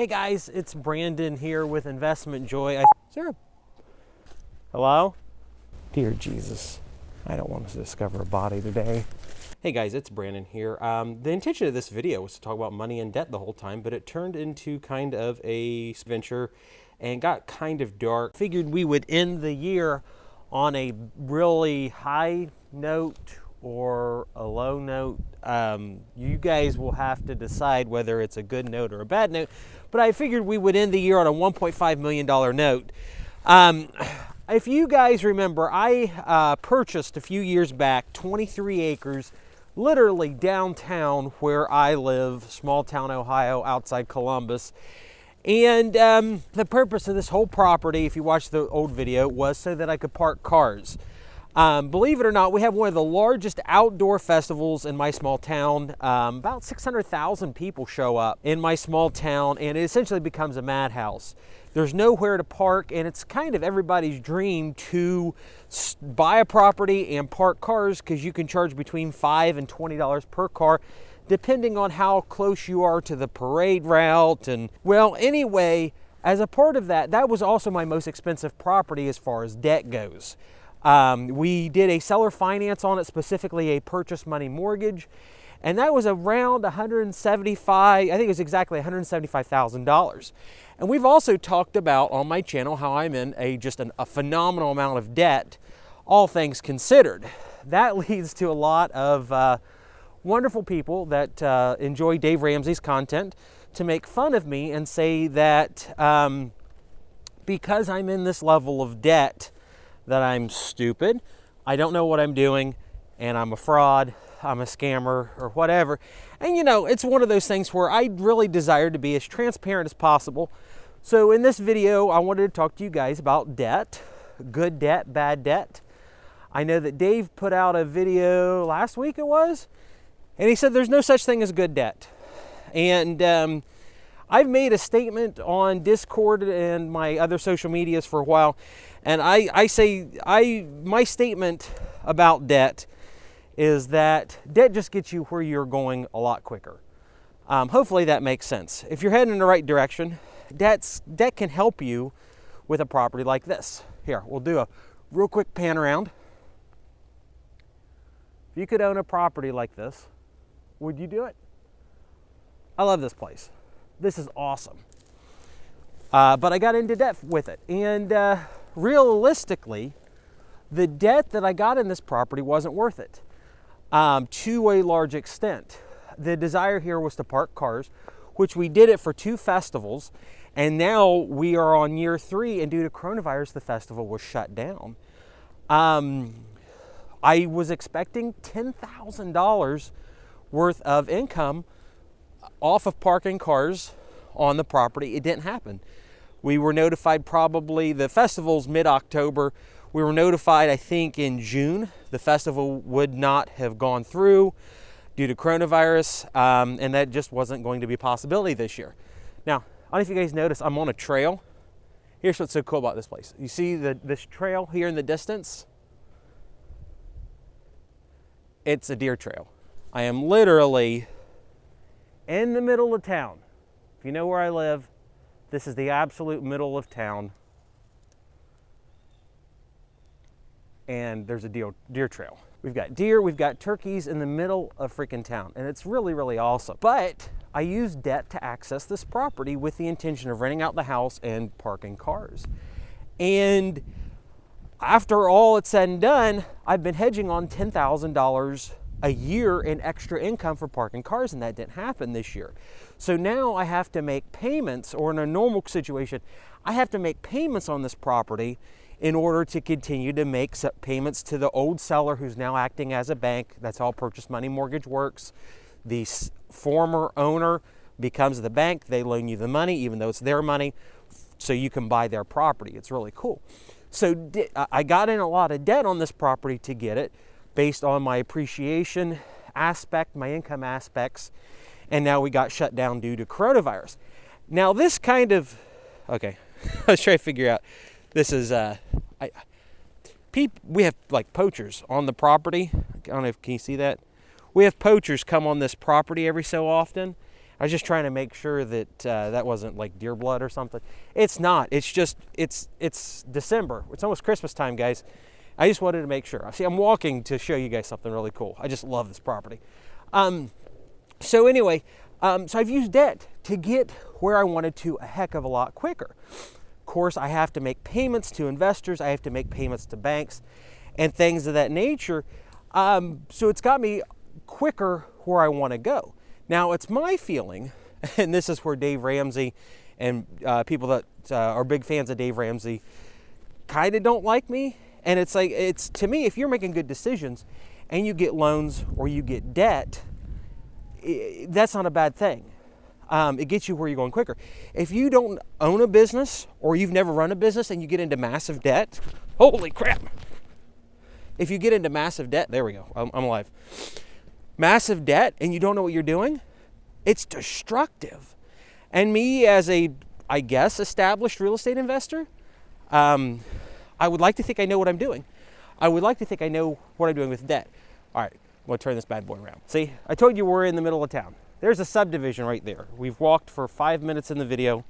Hey guys, it's Brandon here with Investment Joy. Sir, hello? Dear Jesus, I don't want to discover a body today. Hey guys, it's Brandon here. The intention of this video was to talk about money and debt the whole time, but it turned into kind of a venture and got kind of dark. Figured we would end the year on a really high note or a low note. You guys will have to decide whether it's a good note or a bad note, but I figured we would end the year on a $1.5 million note. If you guys remember, I purchased a few years back 23 acres literally downtown where I live, small town Ohio, outside Columbus. And the purpose of this whole property, if you watch the old video, was so that I could park cars. Believe it or not, we have one of the largest outdoor festivals in my small town. About 600,000 people show up in my small town, and it essentially becomes a madhouse. There's nowhere to park, and it's kind of everybody's dream to buy a property and park cars, because you can charge between $5 and $20 per car, depending on how close you are to the parade route. And well, anyway, as a part of that, that was also my most expensive property as far as debt goes. We did a seller finance on it, specifically a purchase money mortgage, and that was around I think it was exactly $175,000. And we've also talked about on my channel how I'm in a phenomenal amount of debt, all things considered. That leads to a lot of wonderful people that enjoy Dave Ramsey's content to make fun of me and say that because I'm in this level of debt, that I'm stupid, I don't know what I'm doing, and I'm a fraud, I'm a scammer, or whatever. And you know, it's one of those things where I really desire to be as transparent as possible. So in this video, I wanted to talk to you guys about debt, good debt, bad debt. I know that Dave put out a video last week, it was, and he said there's no such thing as good debt. And I've made a statement on Discord and my other social medias for a while, and my statement about debt is that debt just gets you where you're going a lot quicker. Hopefully that makes sense. If you're heading in the right direction, debt can help you with a property like this. Here, we'll do a real quick pan around. If you could own a property like this, would you do it? I love this place. This is awesome. But I got into debt with it. And realistically, the debt that I got in this property wasn't worth it to a large extent. The desire here was to park cars, which we did it for 2 festivals. And now we are on year 3, and due to coronavirus, the festival was shut down. I was expecting $10,000 worth of income off of parking cars on the property. It didn't happen. We were notified probably, the festival's mid-October. We were notified, I think, in June. The festival would not have gone through due to coronavirus, and that just wasn't going to be a possibility this year. Now, I don't know if you guys noticed, I'm on a trail. Here's what's so cool about this place. You see this trail here in the distance? It's a deer trail. I am literally in the middle of town. If you know where I live, this is the absolute middle of town. And there's a deer trail. We've got deer, we've got turkeys in the middle of freaking town. And it's really, really awesome. But I used debt to access this property with the intention of renting out the house and parking cars. And after all it's said and done, I've been hedging on $10,000 a year in extra income for parking cars, and that didn't happen this year. So now I have to make payments, or in a normal situation, I have to make payments on this property in order to continue to make payments to the old seller who's now acting as a bank. That's how purchase money mortgage works. The former owner becomes the bank. They loan you the money, even though it's their money, so you can buy their property. It's really cool. So I got in a lot of debt on this property to get it, based on my appreciation aspect, my income aspects, and now we got shut down due to coronavirus. Now this kind of, okay, let's try to figure out, this is, we have like poachers on the property. I don't know if, can you see that? We have poachers come on this property every so often, I was just trying to make sure that that wasn't like deer blood or something. It's not. It's just, it's December. It's almost Christmas time, guys. I just wanted to make sure. See, I'm walking to show you guys something really cool. I just love this property. So anyway, so I've used debt to get where I wanted to a heck of a lot quicker. Of course, I have to make payments to investors. I have to make payments to banks and things of that nature. So it's got me quicker where I want to go. Now, it's my feeling, and this is where Dave Ramsey and people that are big fans of Dave Ramsey kind of don't like me. And it's like, it's to me, if you're making good decisions and you get loans or you get debt, that's not a bad thing. It gets you where you're going quicker. If you don't own a business or you've never run a business and you get into massive debt, holy crap. If you get into massive debt, there we go, I'm alive. Massive debt and you don't know what you're doing, it's destructive. And me as a, I guess, established real estate investor, I would like to think I know what I'm doing. I would like to think I know what I'm doing with debt. All right, I'm gonna turn this bad boy around. See, I told you we're in the middle of town. There's a subdivision right there. We've walked for 5 minutes in the video.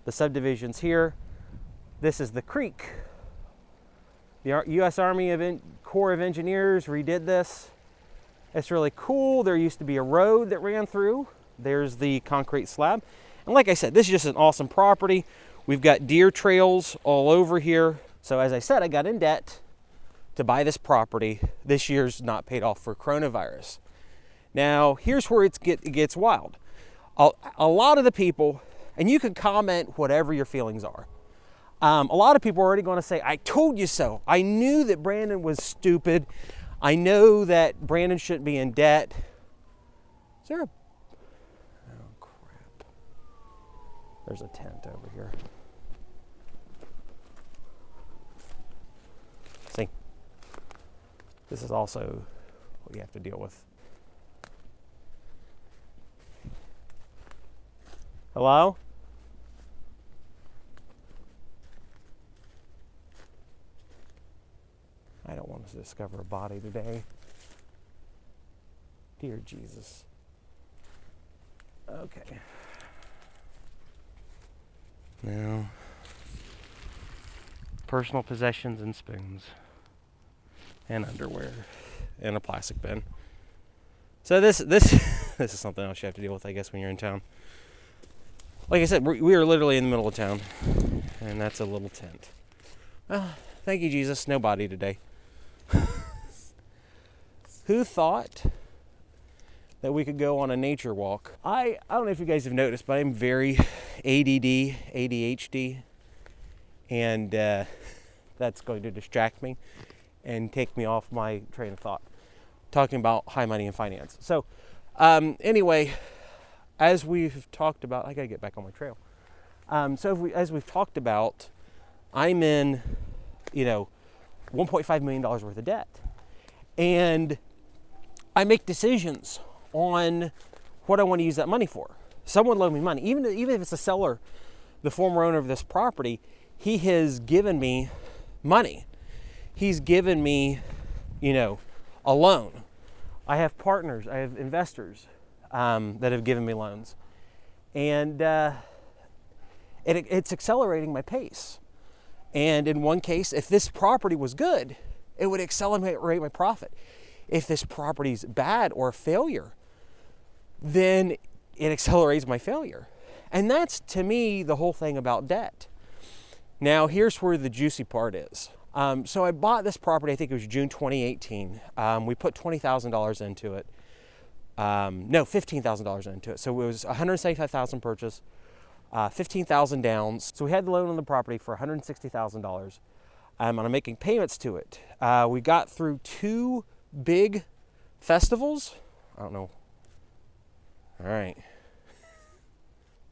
The subdivision's here. This is the creek. The U.S. Army Corps of Engineers redid this. It's really cool. There used to be a road that ran through. There's the concrete slab. And like I said, this is just an awesome property. We've got deer trails all over here. So as I said, I got in debt to buy this property. This year's not paid off for coronavirus. Now, here's where it gets wild. A lot of the people, and you can comment whatever your feelings are. A lot of people are already going to say, I told you so. I knew that Brandon was stupid. I know that Brandon shouldn't be in debt. Is there a... Oh, crap. There's a tent over here. See? This is also what you have to deal with. Hello? I don't want to discover a body today. Dear Jesus. Okay. Now, personal possessions and spoons. And underwear. And a plastic bin. So this is something else you have to deal with, I guess, when you're in town. Like I said, we are literally in the middle of town. And that's a little tent. Well, thank you, Jesus. No body today. Who thought that we could go on a nature walk? I don't know if you guys have noticed, but I'm very ADD, ADHD, and that's going to distract me and take me off my train of thought, talking about high money and finance. So anyway, as we've talked about, I gotta get back on my trail. As we've talked about, I'm in, $1.5 million worth of debt. And I make decisions on what I want to use that money for. Someone loaned me money. Even if it's a seller, the former owner of this property, he has given me money. He's given me, a loan. I have partners, I have investors that have given me loans. And it's accelerating my pace. And in one case, if this property was good, it would accelerate my profit. If this property's bad or a failure, then it accelerates my failure. And that's, to me, the whole thing about debt. Now, here's where the juicy part is. So I bought this property, I think it was June 2018. We put $20,000 into it. No, $15,000 into it. So it was $175,000 purchase, $15,000 downs. So we had the loan on the property for $160,000. And I'm making payments to it. We got through 2 big festivals. I don't know. All right.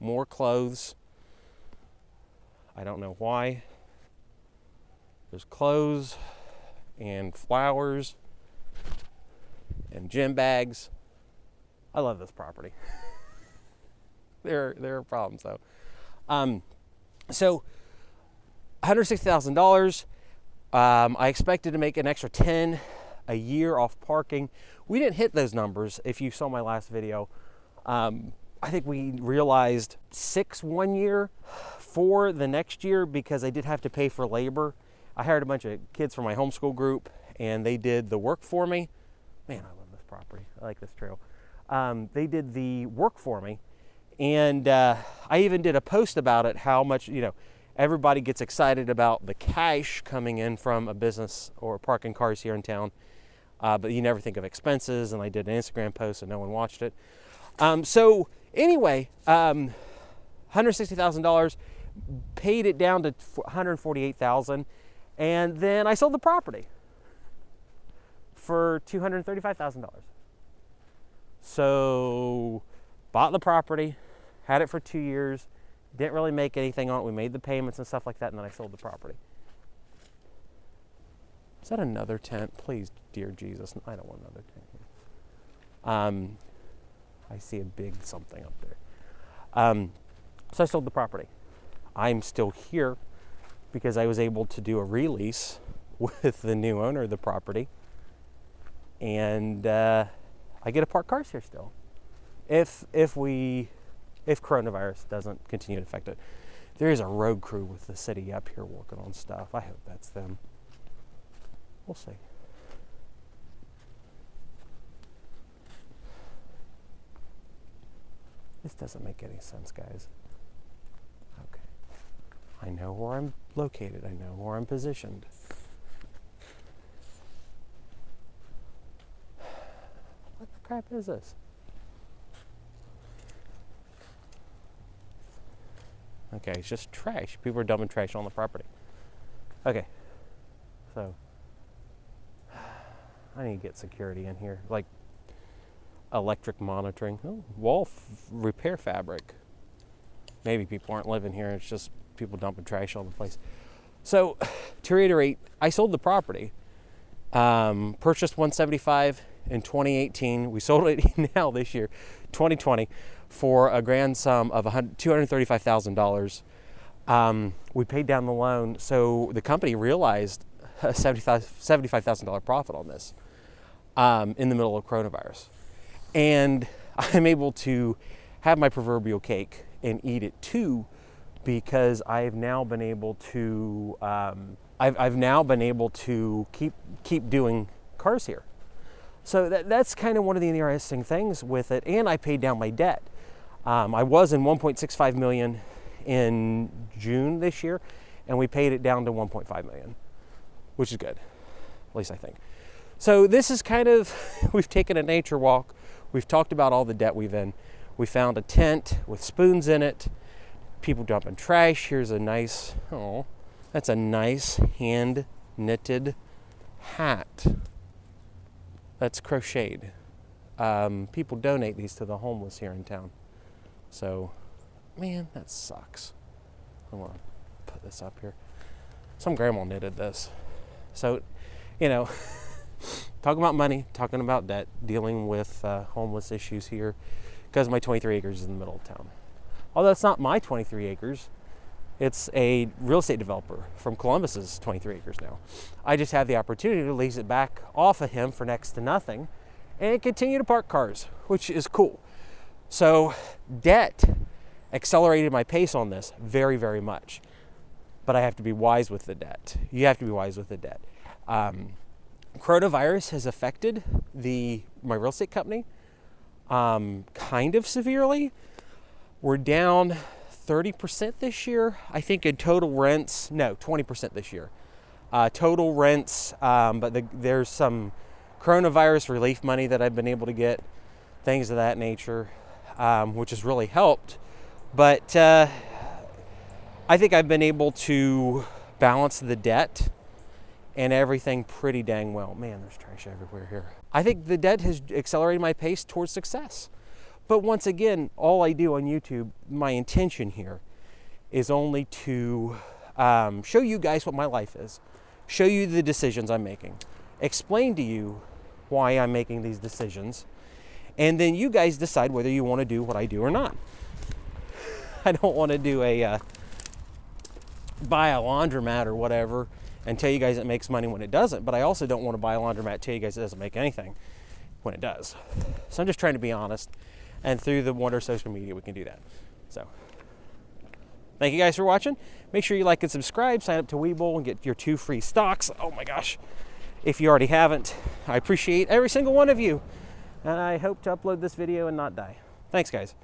More clothes. I don't know why. There's clothes and flowers and gym bags. I love this property. There are problems though. So $160,000. I expected to make an extra 10 a year off parking. We didn't hit those numbers if you saw my last video. I think we realized 6 one year, 4 the next year, because I did have to pay for labor. I hired a bunch of kids from my homeschool group, and they did the work for me. Man, I love this property. I like this trail. They did the work for me, and I even did a post about it, how much, everybody gets excited about the cash coming in from a business or parking cars here in town, but you never think of expenses, and I did an Instagram post and no one watched it. So anyway, $160,000, paid it down to $148,000, and then I sold the property for $235,000. So bought the property, had it for 2 years, didn't really make anything on it. We made the payments and stuff like that, and then I sold the property. Is that another tent? Please, dear Jesus, I don't want another tent here. I see a big something up there. So I sold the property. I'm still here because I was able to do a release with the new owner of the property, and I get to park cars here still, if coronavirus doesn't continue to affect it. There is a road crew with the city up here working on stuff. I hope that's them. We'll see. This doesn't make any sense, guys. Okay. I know where I'm located. I know where I'm positioned. What the crap is this? Okay, it's just trash. People are dumping trash on the property. Okay. So, I need to get security in here. Like, electric monitoring. Oh, wall repair fabric. Maybe people aren't living here. It's just people dumping trash all over the place. So, to reiterate, I sold the property. Purchased 175 in 2018. We sold it now this year, 2020, for a grand sum of $235,000. We paid down the loan, so the company realized a $75,000 profit on this in the middle of coronavirus. And I'm able to have my proverbial cake and eat it too, because I've now been able to I've now been able to keep doing cars here. So that's kind of one of the interesting things with it. And I paid down my debt. I was in 1.65 million in June this year, and we paid it down to 1.5 million, which is good, at least I think. So this is kind of, we've taken a nature walk. We've talked about all the debt we've in. We found a tent with spoons in it, people dumping trash. Here's a nice, that's a nice hand knitted hat. That's crocheted. People donate these to the homeless here in town. So, man, that sucks. I'm gonna put this up here. Some grandma knitted this. So, talking about money, talking about debt, dealing with homeless issues here, because my 23 acres is in the middle of town. Although it's not my 23 acres, it's a real estate developer from Columbus's 23 acres now. I just have the opportunity to lease it back off of him for next to nothing and continue to park cars, which is cool. So debt accelerated my pace on this very, very much. But I have to be wise with the debt. You have to be wise with the debt. Coronavirus has affected my real estate company kind of severely. We're down 30% this year. I think in total rents, 20% this year. Total rents, but there's some coronavirus relief money that I've been able to get, things of that nature, which has really helped. But I think I've been able to balance the debt and everything pretty dang well. Man, there's trash everywhere here. I think the debt has accelerated my pace towards success. But once again, all I do on YouTube, my intention here is only to show you guys what my life is, show you the decisions I'm making, explain to you why I'm making these decisions, and then you guys decide whether you want to do what I do or not. I don't want to do buy a laundromat or whatever and tell you guys it makes money when it doesn't, but I also don't want to buy a laundromat and tell you guys it doesn't make anything when it does. So I'm just trying to be honest. and through the Wonder social media, we can do that. So, thank you guys for watching. Make sure you like and subscribe. Sign up to Webull and get your 2 free stocks. Oh my gosh. If you already haven't, I appreciate every single one of you. And I hope to upload this video and not die. Thanks, guys.